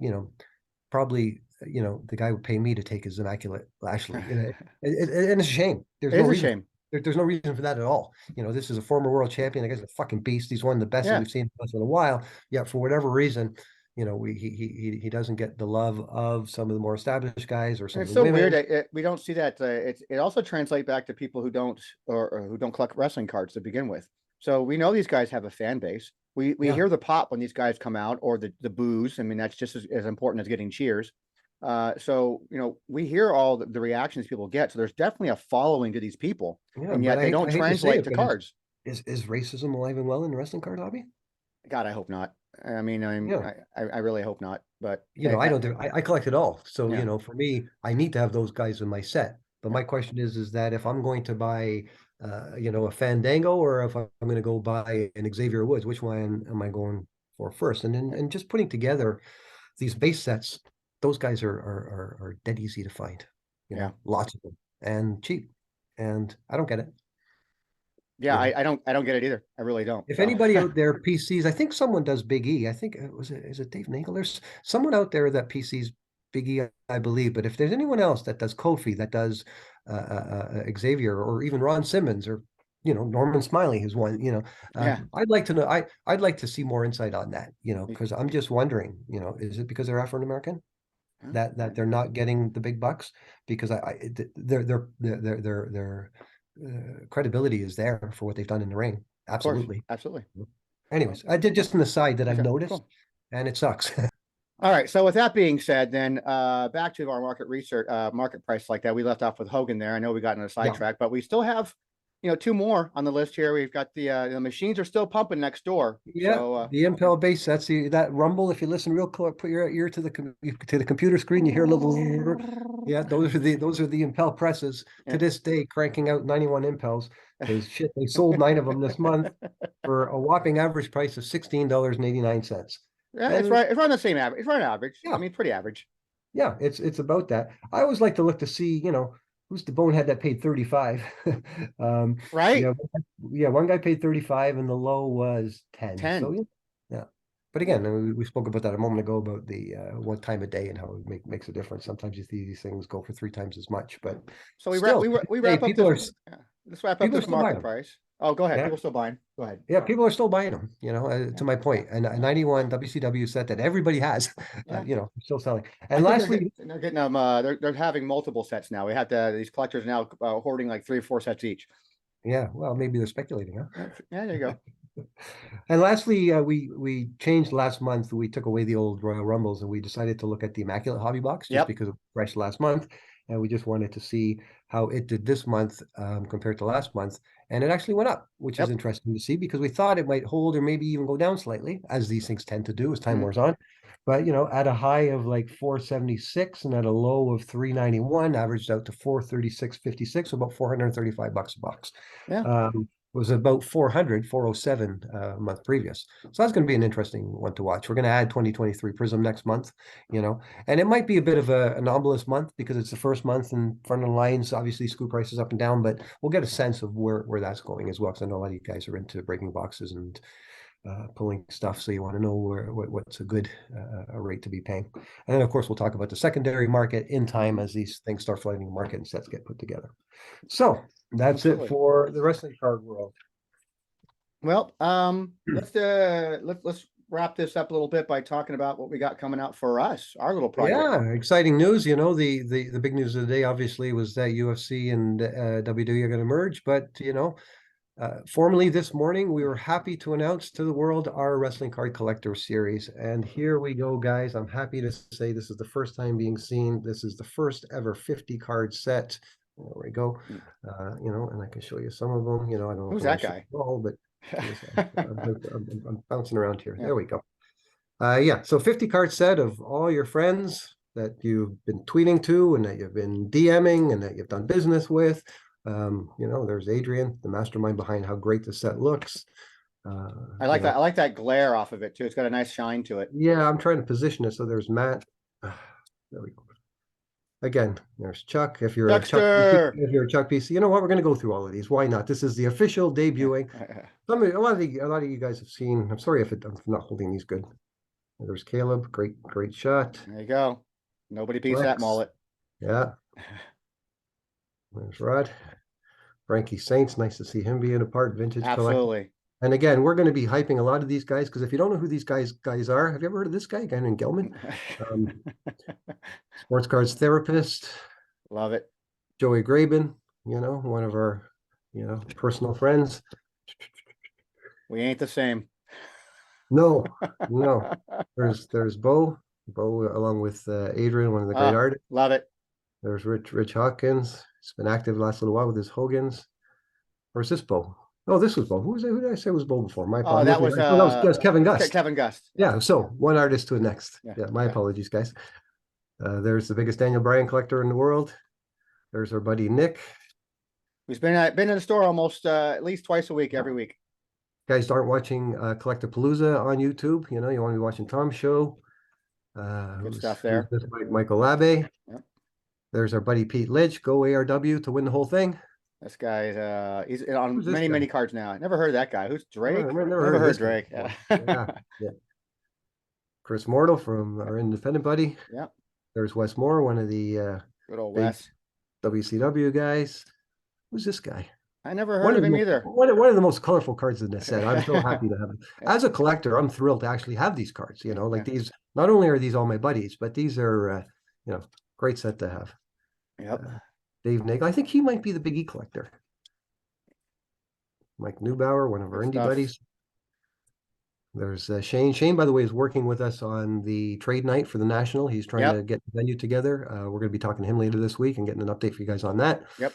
probably, the guy would pay me to take his immaculate Lashley. And it's a shame. It is a shame. There's no reason for that at all. This is a former world champion. The guy's a fucking beast. He's one of the best that Yeah. we've seen in a while. Yet for whatever reason, he doesn't get the love of some of the more established guys or some It's of the so women. weird. We don't see that. It also translates back to people who don't or who don't collect wrestling cards to begin with. So we know these guys have a fan base. We Yeah. hear the pop when these guys come out, or the boos. I mean, that's just as important as getting cheers. So we hear all the reactions people get. So there's definitely a following to these people, Yeah, and but yet they don't I hate to say translate it, to but cards. is racism alive and well in the wrestling card hobby? God, I hope not. I mean, Yeah. I really hope not. But I don't do, I collect it all. So, yeah, for me, I need to have those guys in my set. But yeah, my question is that if I'm going to buy, a Fandango, or if I'm going to go buy an Xavier Woods, which one am I going for first? And just putting together these base sets, those guys are dead easy to find, yeah. lots of them, and cheap. And I don't get it. Yeah, I don't get it either. I really don't. If So anybody out there PCs, I think someone does Big E. I think is it Dave Nagel? There's someone out there that PCs Big E, I believe. But if there's anyone else that does Kofi, that does Xavier, or even Ron Simmons, or Norman Smiley, who's one. yeah. I'd like to know. I'd like to see more insight on that. Because I'm just wondering. Is it because they're African American that they're not getting the big bucks? Because their credibility is there for what they've done in the ring. Of course, Absolutely. absolutely. Anyways, I did just an aside that I've Okay, noticed, cool. and it sucks. All right. So with that being said, then back to our market research, market price like that. We left off with Hogan there. I know we got in a Yeah. sidetrack, but we still have, two more on the list here. We've got the machines are still pumping next door. Yeah, So the Impel base. That's that rumble. If you listen real close, put your ear to the computer screen. You hear a little. Yeah, those are the Impel presses yeah. to this day, cranking out 91 Impels. Because shit, they sold 9 of them this month for a whopping average price of $16.89. Yeah, it's And right. It's around the same average. It's around average. I yeah, mean, pretty average. yeah, it's about that. I always like to look to see, who's the bonehead that paid 35. Right? Yeah, one guy paid 35 and the low was 10. 10. So yeah. But again, we spoke about that a moment ago about the what time of day and how it makes a difference. Sometimes you see these things go for 3 times as much, but So still, we hey, wrap up this. Yeah, let's wrap up people are this still buying market them. price. Oh, go ahead. Yeah. People still buying. Go ahead. Yeah, people are still buying them, to my point. And a 91 WCW set that everybody has, Yeah. still selling. I And think lastly, they're getting them. They're having multiple sets now. We have these collectors now hoarding like 3 or 4 sets each. yeah, well, maybe they're speculating, huh? Yeah, there you go. And lastly, we changed last month. We took away the old Royal Rumbles and we decided to look at the Immaculate Hobby Box just Yep. because it was fresh last month. And we just wanted to see how it did this month compared to last month. And it actually went up, which is interesting to see because we thought it might hold or maybe even go down slightly, as these things tend to do as time wears on. But, at a high of like 476 and at a low of 391, averaged out to 436.56, about $435 a box. Yeah. Was about 407 a month previous. So that's going to be an interesting one to watch. We're going to add 2023 Prizm next month, and it might be a bit of an anomalous month because it's the first month in front of the lines. Obviously, screw prices up and down, but we'll get a sense of where that's going as well. Because I know a lot of you guys are into breaking boxes and pulling stuff, so you want to know what's a good rate to be paying. And then, of course, we'll talk about the secondary market in time as these things start flooding the market and sets get put together. So that's it for the wrestling card world. Well, let's wrap this up a little bit by talking about what we got coming out for us, our little project. Yeah, exciting news. The big news of the day obviously was that UFC and WWE are going to merge, but formally this morning we were happy to announce to the world our wrestling card collector series. And here we go, guys. I'm happy to say this is the first time being seen. This is the first ever 50 card set. There we go. And I can show you some of them. I don't know Who's if that guy? all, but I'm bouncing around here. Yeah. There we go. So 50 card set of all your friends that you've been tweeting to and that you've been DMing and that you've done business with. There's Adrian, the mastermind behind how great the set looks. I like that. I like that glare off of it too. It's got a nice shine to it. Yeah, I'm trying to position it. So there's Matt. There we go. Again, there's Chuck. If you're a Chuck PC, Dexter. if you're a Chuck PC, you know what? We're going to go through all of these. Why not? This is the official debuting. A lot of you guys have seen. I'm sorry if I'm not holding these good. There's Caleb. Great shot. There you go. Nobody beats that Rex. mullet. Yeah. There's Rod. Frankie Saints. Nice to see him being a part. Vintage collector. Absolutely. And again, we're going to be hyping a lot of these guys because if you don't know who these guys are, have you ever heard of this guy named Gelman? Sports cards therapist. Love it. Joey Graben, one of our, personal friends. We ain't the same. No. There's Bo along with Adrian, one of the great artists. Love it. There's Rich Hawkins. He's been active the last little while with his Hogans. Or is this Bo? Oh, this was Bo. Who did I say was Bo before? My apologies. That was Kevin Gust. Kevin Gust. Yeah. So one artist to the next. Yeah. My apologies, guys. There's the biggest Daniel Bryan collector in the world. There's our buddy Nick. Who's been in the store almost at least twice a week, every week. Guys aren't watching Collectapalooza on YouTube. You want to be watching Tom's show. Good stuff there. Michael Labbe. Yep. There's our buddy Pete Lidge. Go ARW to win the whole thing. This guy's he's on many cards now. I never heard of that guy. Who's Drake? Never heard Drake. Yeah. Chris Mortal from our independent buddy. Yeah. There's Wes Moore, one of the good old Wes WCW guys. Who's this guy? I never heard of him either. One of the most colorful cards in this set. I'm so happy to have them. As a collector, I'm thrilled to actually have these cards. These. Not only are these all my buddies, but these are great set to have. Yep. Dave Nagel. I think he might be the Big E collector. Mike Neubauer, one of our indie buddies. There's Shane. Shane, by the way, is working with us on the trade night for the National. He's trying to get the venue together. We're going to be talking to him later this week and getting an update for you guys on that. Yep.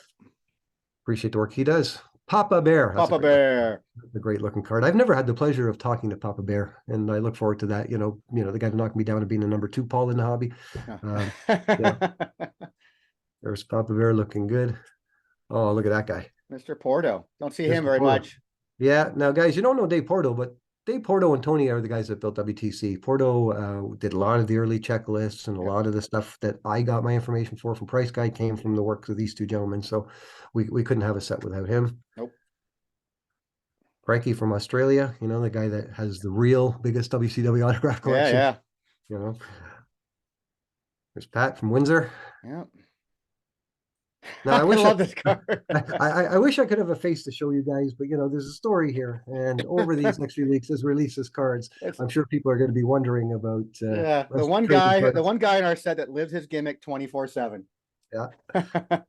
Appreciate the work he does. Papa Bear. Papa Bear. A great looking card. I've never had the pleasure of talking to Papa Bear, and I look forward to that. The guy who knocked me down to being a number 2 Paul in the hobby. There's Papa Bear looking good. Oh, look at that guy. Mr. Porto. Don't see him very much. Yeah. Now, guys, you don't know Dave Porto, but Dave Porto and Tony are the guys that built WTC. Porto did a lot of the early checklists, and a lot of the stuff that I got my information from Price Guide came from the work of these two gentlemen. So we couldn't have a set without him. Nope. Frankie from Australia, the guy that has the real biggest WCW autograph collection. Yeah. There's Pat from Windsor. Yeah. Now, I love this card. I wish I could have a face to show you guys, but there's a story here, and over these next few weeks, as releases cards, I'm sure people are going to be wondering about. The one guy in our set that lives his gimmick 24/7. Yeah.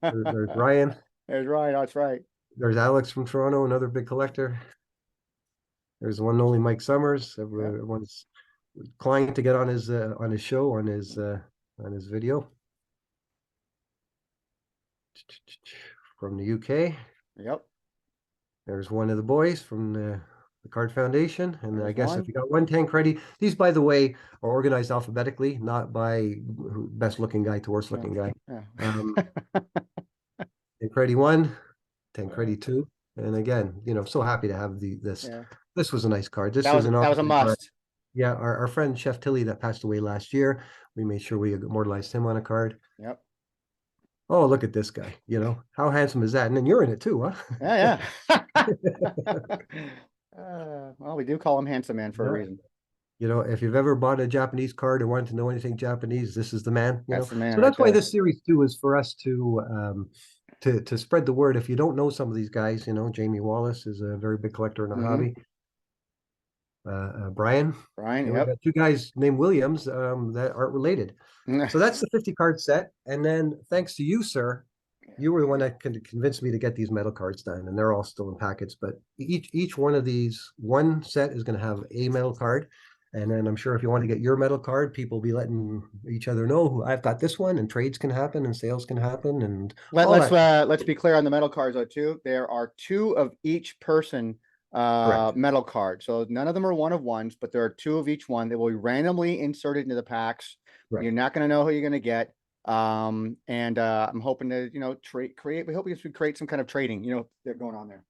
There's Ryan. There's Ryan. That's right. There's Alex from Toronto, another big collector. There's the one and only Mike Summers. Everyone's inclined to get on his show, on his video. From the UK. Yep. There's one of the boys from the Card Foundation. And I guess if you got one Tancredi, these, by the way, are organized alphabetically, not by best looking guy to worst looking guy. Tancredi 1, Tancredi 2. And again, so happy to have this. Yeah. This was a nice card. That was a must. Card. Yeah, our friend Chef Tilly that passed away last year, we made sure we immortalized him on a card. Yep. Oh, look at this guy. How handsome is that? And then you're in it too, huh? Yeah. Well, we do call him Handsome Man for a reason. If you've ever bought a Japanese card or wanted to know anything Japanese, this is the man. That's the man. So that's why this series too is for us to spread the word. If you don't know some of these guys, Jamie Wallace is a very big collector in the hobby. Brian. Yep. We've got two guys named Williams that aren't related. So that's the 50 card set. And then thanks to you, sir, you were the one that convinced me to get these metal cards done, and they're all still in packets. But each one of these, one set is going to have a metal card. And then I'm sure if you want to get your metal card, people will be letting each other know, I've got this one, and trades can happen and sales can happen. And let's be clear on the metal cards though too. There are 2 of each person metal card. So none of them are 1 of 1s, but there are 2 of each one. They will be randomly inserted into the packs. Right. You're not going to know who you're going to get. And I'm hoping to, create. We hope we create some kind of trading, going on there.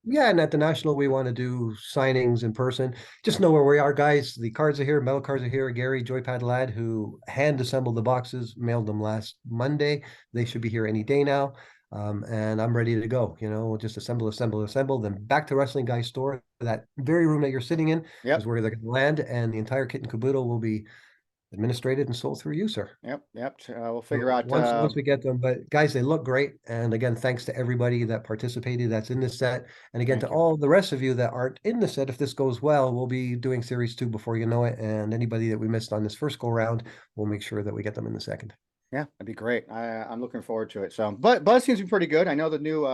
Yeah, and at the National, we want to do signings in person. Just know where we are, guys. The cards are here, metal cards are here. Gary Joypad Lad, who hand assembled the boxes, mailed them last Monday. They should be here any day now. And I'm ready to go. We'll just assemble, then back to Wrestling Guy store. That very room that you're sitting in Yep. is where they're going to land, and the entire kit and caboodle will be administrated and sold through you, sir. Yep. We'll figure out Once we get them. But guys, they look great. And again, thanks to everybody that participated that's in this set. And again, to all the rest of you that aren't in the set, if this goes well, we'll be doing series 2 before you know it. And anybody that we missed on this first go round, we'll make sure that we get them in the second. Yeah, that'd be great. I'm looking forward to it. So, but buzz seems to be pretty good. I know the new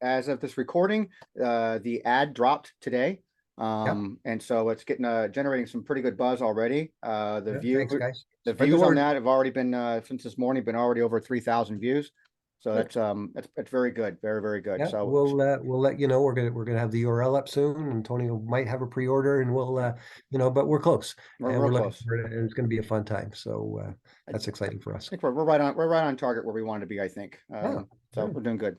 as of this recording, the ad dropped today. And so it's getting generating some pretty good buzz already. Thanks, guys. The views on that have already been since this morning been already over 3,000 views. So that's very good, very good. Yeah, so we'll let you know. We're gonna have the URL up soon, and Tony might have a pre-order, and we'll but we're close. We're real close. And it's gonna be a fun time. So that's exciting for us. I think we're right on target where we want to be, I think. So we're doing good.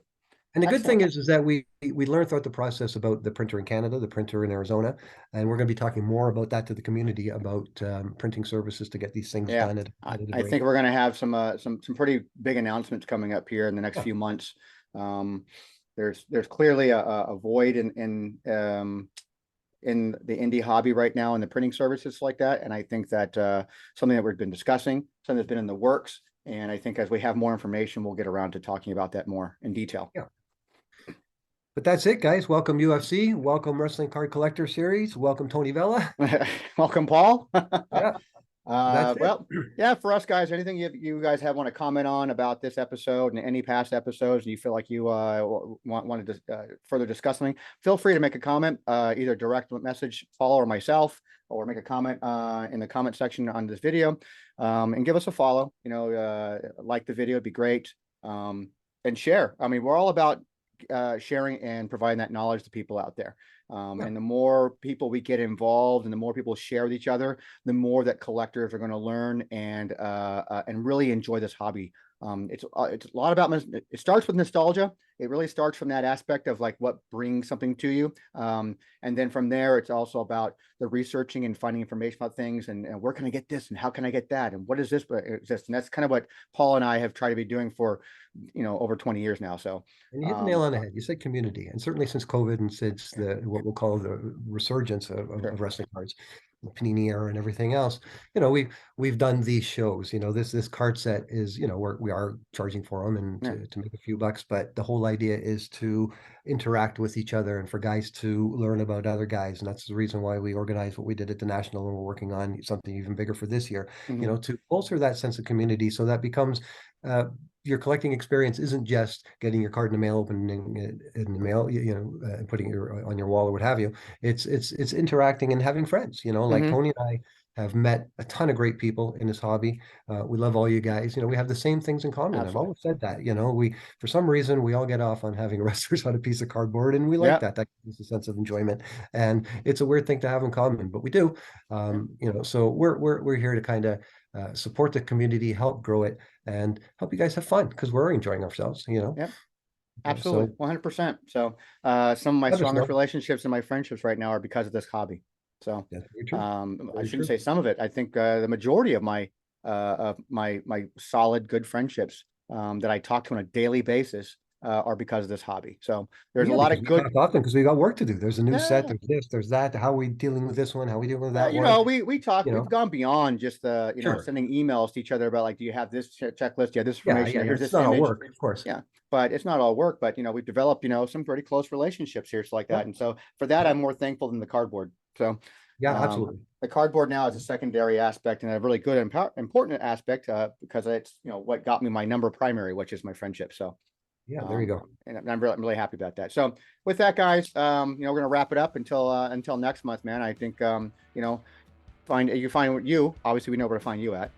And the good thing is that we learned throughout the process about the printer in Canada, the printer in Arizona, and we're going to be talking more about that to the community about printing services to get these things done. I think we're going to have some pretty big announcements coming up here in the next few months. There's clearly a void in the indie hobby right now in the printing services like that, and I think that something that we've been discussing, something that's been in the works, and I think as we have more information, we'll get around to talking about that more in detail. Yeah. But that's it, guys. Welcome UFC. Welcome Wrestling Card Collector Series. Welcome Tony Vella. Welcome, Paul. Yeah. Well, yeah, for us guys, anything you guys want to comment on about this episode and any past episodes, and you feel like you wanted to further discuss something, feel free to make a comment, either direct message Paul or myself, or make a comment in the comment section on this video, and give us a follow. Like the video, it'd be great, and share. I mean, we're all about sharing and providing that knowledge to people out there. And the more people we get involved and the more people share with each other, the more that collectors are going to learn and really enjoy this hobby. It's a lot about, it starts with nostalgia. It really starts from that aspect of like what brings something to you. And then from there, it's also about the researching and finding information about things and where can I get this and how can I get that? And what is this? And that's kind of what Paul and I have tried to be doing for, over 20 years now. So, and you hit the nail on the head. You said community, and certainly since COVID and since what we'll call the resurgence of wrestling cards, the Panini era and everything else, we've done these shows. This card set is, we are charging for them and to make a few bucks, but the whole idea is to interact with each other and for guys to learn about other guys, and that's the reason why we organized what we did at the National, and we're working on something even bigger for this year. To bolster that sense of community, so that becomes your collecting experience isn't just getting your card in the mail, opening it in the mail, and putting it on your wall or what have you. It's interacting and having friends. Like Tony and I have met a ton of great people in this hobby. We love all you guys. We have the same things in common. Absolutely. I've always said that. We, for some reason, we all get off on having wrestlers on a piece of cardboard, and we like that. That gives us a sense of enjoyment. And it's a weird thing to have in common, but we do. So we're here to kind of support the community, help grow it, and help you guys have fun because we're enjoying ourselves. Yep. Absolutely, 100%. So some of my strongest relationships and my friendships right now are because of this hobby. So I shouldn't say some of it. I think the majority of my solid good friendships that I talk to on a daily basis are because of this hobby. So there's a lot of good often because we got work to do. There's a new set, there's this, there's that. How are we dealing with this one? How are we dealing with that one? We talk, we've gone beyond just sending emails to each other about like, do you have this checklist? Do you have this information? Here's this image. All work, of course. Yeah. But it's not all work, but we've developed, some pretty close relationships here. So like that. And so for that, I'm more thankful than the cardboard. So yeah, absolutely. The cardboard now is a secondary aspect and a really good and important aspect because it's, what got me my number primary, which is my friendship. So yeah, there you go. And I'm really happy about that. So with that, guys, we're going to wrap it up until next month, man. I think, find you, obviously we know where to find you at.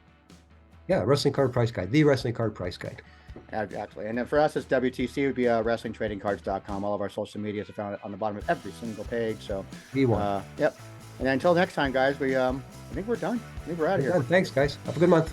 Yeah. Wrestling Card Price Guide, the Wrestling Card Price Guide. Exactly. And then for us, it's WTC would be WrestlingTradingCards.com. All of our social medias are found on the bottom of every single page. So yep. And then until next time, guys, I think we're done. I think we're out of here. Thanks, guys. Have a good month.